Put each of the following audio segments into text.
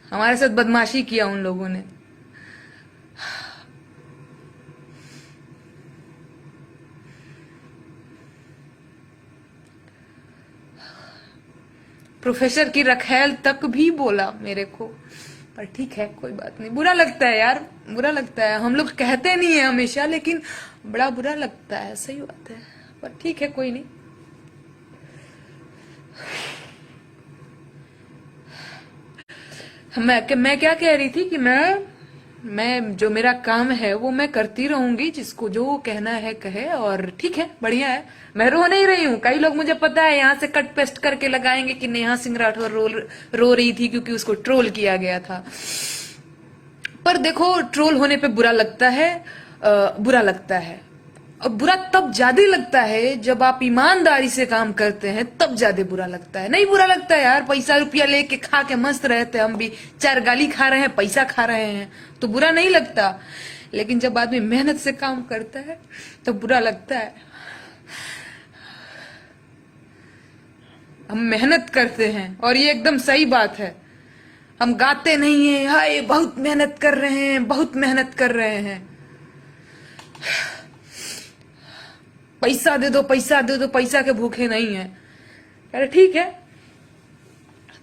हमारे साथ बदमाशी किया उन लोगों ने। प्रोफेसर की रखैल तक भी बोला मेरे को। पर ठीक है, कोई बात नहीं। बुरा लगता है यार, बुरा लगता है। हम लोग कहते नहीं है हमेशा, लेकिन बड़ा बुरा लगता है। सही बात है, पर ठीक है, कोई नहीं। मैं क्या कह रही थी कि मैं जो मेरा काम है वो मैं करती रहूंगी, जिसको जो कहना है कहे, और ठीक है, बढ़िया है। मैं रो नहीं रही हूँ। कई लोग मुझे पता है यहाँ से कट पेस्ट करके लगाएंगे कि नेहा सिंह राठौर रो रही थी क्योंकि उसको ट्रोल किया गया था। पर देखो, ट्रोल होने पे बुरा लगता है, बुरा लगता है। और बुरा तब ज्यादा लगता है जब आप ईमानदारी से काम करते हैं, तब ज्यादा बुरा लगता है। नहीं बुरा लगता है यार, पैसा रुपया लेके खा के मस्त रहते हैं, हम भी 4 गाली खा रहे हैं, पैसा खा रहे हैं, तो बुरा नहीं लगता। लेकिन जब आदमी मेहनत से काम करता है तो बुरा लगता है। हम मेहनत करते हैं और ये एकदम सही बात है। हम गाते नहीं है हाय बहुत मेहनत कर रहे हैं, बहुत मेहनत कर रहे हैं, पैसा दे दो, पैसा दे दो, पैसा के भूखे नहीं है। अरे ठीक है,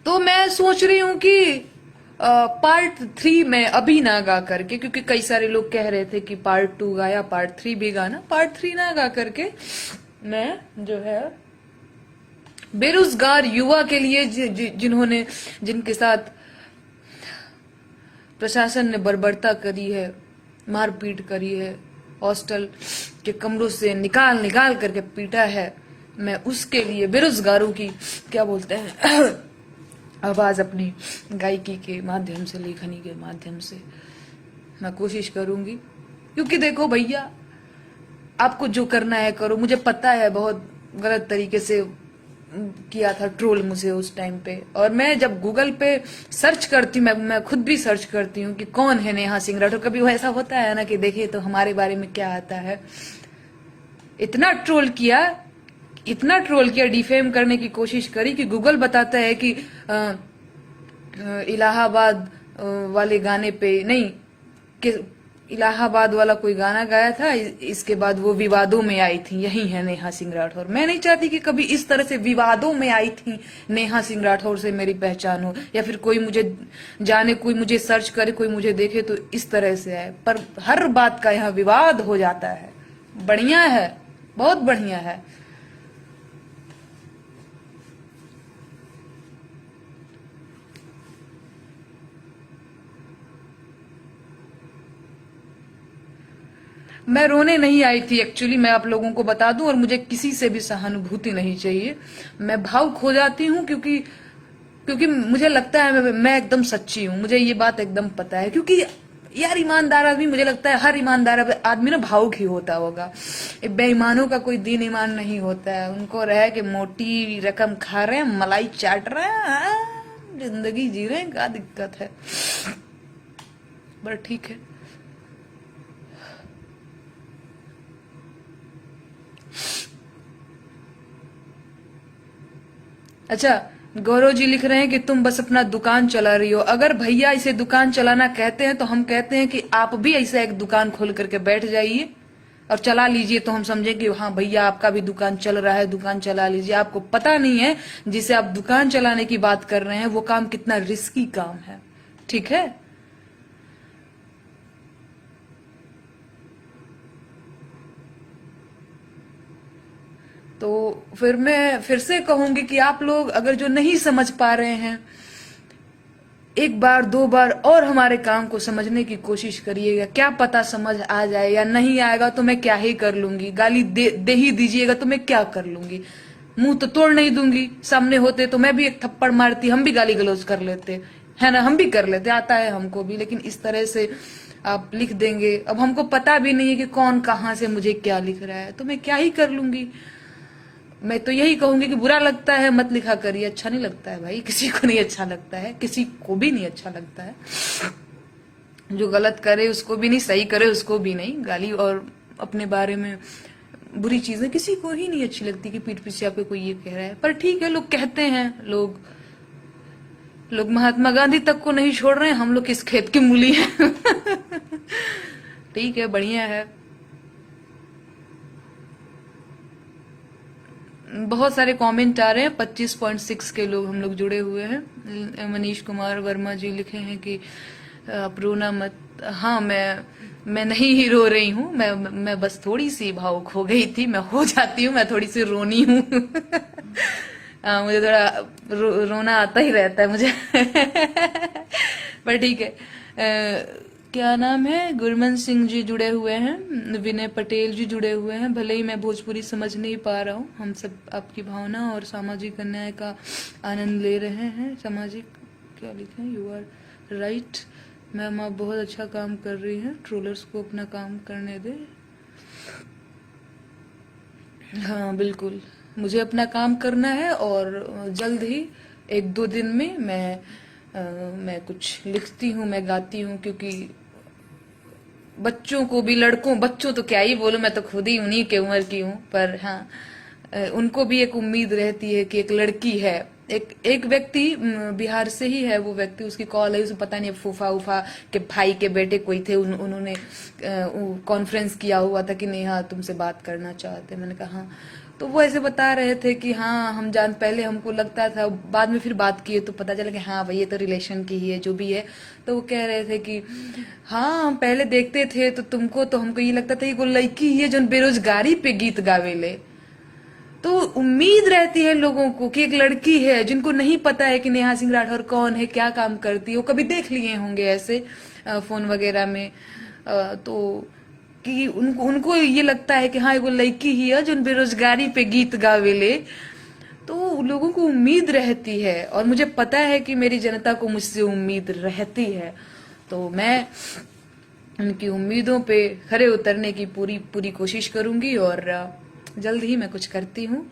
तो मैं सोच रही हूं कि पार्ट 3 में अभी ना गा करके, क्योंकि कई सारे लोग कह रहे थे कि पार्ट 2 गाया, पार्ट 3 भी गाना, पार्ट 3 ना गा करके मैं जो है बेरोजगार युवा के लिए जिन्होंने जिनके साथ प्रशासन ने बर्बरता करी है, मारपीट करी है, हॉस्टल के कमरों से निकाल निकाल करके पीटा है, मैं उसके लिए बेरोजगारों की क्या बोलते हैं आवाज अपनी गायकी के माध्यम से, लेखनी के माध्यम से मैं कोशिश करूंगी। क्योंकि देखो भैया, आपको जो करना है करो। मुझे पता है बहुत गलत तरीके से किया था ट्रोल मुझे उस टाइम पे, और मैं जब गूगल पे सर्च करती, मैं खुद भी सर्च करती हूँ कि कौन है नेहा सिंह राठौर। कभी वो ऐसा होता है ना कि देखे तो हमारे बारे में क्या आता है। इतना ट्रोल किया, इतना ट्रोल किया, डिफेम करने की कोशिश करी कि गूगल बताता है कि इलाहाबाद वाले गाने पे नहीं, कि इलाहाबाद वाला कोई गाना गाया था, इसके बाद वो विवादों में आई थी, यही है नेहा सिंह राठौर। मैं नहीं चाहती कि कभी इस तरह से विवादों में आई थी नेहा सिंह राठौर से मेरी पहचान हो, या फिर कोई मुझे जाने, कोई मुझे सर्च करे, कोई मुझे देखे तो इस तरह से आए। पर हर बात का यहाँ विवाद हो जाता है। बढ़िया है, बहुत बढ़िया है। मैं रोने नहीं आई थी एक्चुअली, मैं आप लोगों को बता दूं, और मुझे किसी से भी सहानुभूति नहीं चाहिए। मैं भावुक हो जाती हूँ क्योंकि क्योंकि मुझे लगता है मैं एकदम सच्ची हूँ, मुझे ये बात एकदम पता है। क्योंकि यार ईमानदार आदमी, मुझे लगता है हर ईमानदार आदमी ना भावुक ही होता होगा। बेईमानों का कोई दीन ईमान नहीं होता है। उनको रहे कि मोटी रकम खा रहे हैं, मलाई चाट रहे हैं, जिंदगी जी रहे हैं, क्या दिक्कत है। बट ठीक है। अच्छा, गौरव जी लिख रहे हैं कि तुम बस अपना दुकान चला रही हो। अगर भैया इसे दुकान चलाना कहते हैं तो हम कहते हैं कि आप भी ऐसा एक दुकान खोल करके बैठ जाइए और चला लीजिए, तो हम समझे कि हाँ भैया आपका भी दुकान चल रहा है, दुकान चला लीजिए। आपको पता नहीं है जिसे आप दुकान चलाने की बात कर रहे हैं वो काम कितना रिस्की काम है। ठीक है, तो फिर मैं फिर से कहूंगी कि आप लोग अगर जो नहीं समझ पा रहे हैं, एक बार 2 बार और हमारे काम को समझने की कोशिश करिएगा। क्या पता समझ आ जाए, या नहीं आएगा तो मैं क्या ही कर लूंगी। गाली दे ही दीजिएगा तो मैं क्या कर लूंगी। मुंह तो तोड़ नहीं दूंगी। सामने होते तो मैं भी एक थप्पड़ मारती, हम भी गाली गलौज कर लेते, है ना, हम भी कर लेते, आता है हमको भी। लेकिन इस तरह से आप लिख देंगे, अब हमको पता भी नहीं है कि कौन कहाँ से मुझे क्या लिख रहा है, तो मैं क्या ही कर लूंगी। मैं तो यही कहूंगी कि बुरा लगता है मत लिखा करिए। अच्छा नहीं लगता है भाई, किसी को नहीं अच्छा लगता है, किसी को भी नहीं अच्छा लगता है। जो गलत करे उसको भी नहीं, सही करे उसको भी नहीं। गाली और अपने बारे में बुरी चीजें किसी को ही नहीं अच्छी लगती कि पीठ पीछे आपको कोई ये कह रहा है। पर ठीक है, लोग कहते हैं, लोग लोग महात्मा गांधी तक को नहीं छोड़ रहे हैं, हम लोग किस खेत की मूली हैं। ठीक है, बढ़िया है। बहुत सारे कमेंट आ रहे हैं, 25.6 के लोग हम लोग जुड़े हुए हैं। मनीष कुमार वर्मा जी लिखे हैं कि आप रोना मत। हाँ, मैं नहीं ही रो रही हूँ, मैं बस थोड़ी सी भावुक हो गई थी। मैं हो जाती हूँ, मैं थोड़ी सी रोनी हूँ। मुझे थोड़ा रोना आता ही रहता है मुझे। पर ठीक है। क्या नाम है, गुरमन सिंह जी जुड़े हुए हैं, विनय पटेल जी जुड़े हुए हैं। भले ही मैं भोजपुरी समझ नहीं पा रहा हूँ, हम सब आपकी भावना और सामाजिक अन्याय का आनंद ले रहे हैं। सामाजिक क्या लिखे हैं, यू आर राइट मैम, आप बहुत अच्छा काम कर रही हैं, ट्रोलर्स को अपना काम करने दे। हाँ बिल्कुल, मुझे अपना काम करना है और जल्द ही 1-2 दिन में मैं कुछ लिखती हूँ, मैं गाती हूँ, क्योंकि बच्चों को भी, लड़कों, बच्चों तो क्या ही बोलो, मैं तो खुद ही उन्हीं के उम्र की हूँ, पर हाँ उनको भी एक उम्मीद रहती है कि एक लड़की है। एक व्यक्ति बिहार से ही है, वो व्यक्ति, उसकी कॉल है, उसे पता नहीं फूफा उफा के भाई के बेटे कोई थे, उन्होंने कॉन्फ्रेंस किया हुआ था कि नेहा तुमसे बात करना चाहते हैं। मैंने कहा हाँ, तो वो ऐसे बता रहे थे कि हाँ हम जान, पहले हमको लगता था, बाद में फिर बात किए तो पता चला कि हाँ भाई ये तो रिलेशन की ही है, जो भी है। तो वो कह रहे थे कि हाँ हम पहले देखते थे तो तुमको, तो हमको ये लगता था कि वो लड़की ही है जो बेरोजगारी पे गीत गावेले। तो उम्मीद रहती है लोगों को कि एक लड़की है, जिनको नहीं पता है कि नेहा सिंह राठौर कौन है, क्या काम करती है। वो कभी देख लिए होंगे ऐसे फोन वगैरह में, तो कि उनको उनको ये लगता है कि हाँ वो लड़की ही है जो बेरोजगारी पे गीत गावेले। तो लोगों को उम्मीद रहती है, और मुझे पता है कि मेरी जनता को मुझसे उम्मीद रहती है। तो मैं उनकी उम्मीदों पे खरे उतरने की पूरी पूरी कोशिश करूंगी, और जल्द ही मैं कुछ करती हूँ।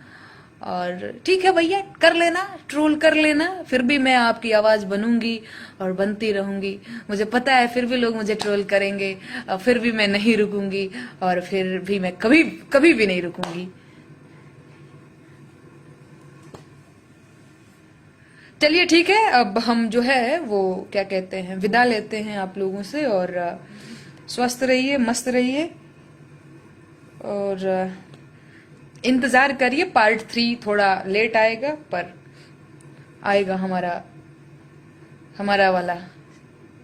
और ठीक है भैया, कर लेना, ट्रोल कर लेना, फिर भी मैं आपकी आवाज बनूंगी और बनती रहूंगी। मुझे पता है फिर भी लोग मुझे ट्रोल करेंगे, और फिर भी मैं नहीं रुकूंगी, और फिर भी मैं कभी कभी भी नहीं रुकूंगी। चलिए ठीक है, अब हम जो है वो क्या कहते हैं, विदा लेते हैं आप लोगों से, और स्वस्थ रहिए, मस्त रहिए, और इंतजार करिए, पार्ट 3 थोड़ा लेट आएगा, पर आएगा हमारा हमारा वाला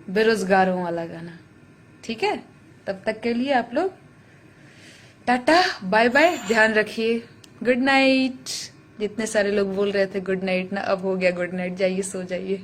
बेरोजगारों वाला गाना। ठीक है, तब तक के लिए आप लोग टाटा बाय बाय, ध्यान रखिए, गुड नाइट। जितने सारे लोग बोल रहे थे गुड नाइट ना, अब हो गया गुड नाइट, जाइए सो जाइए।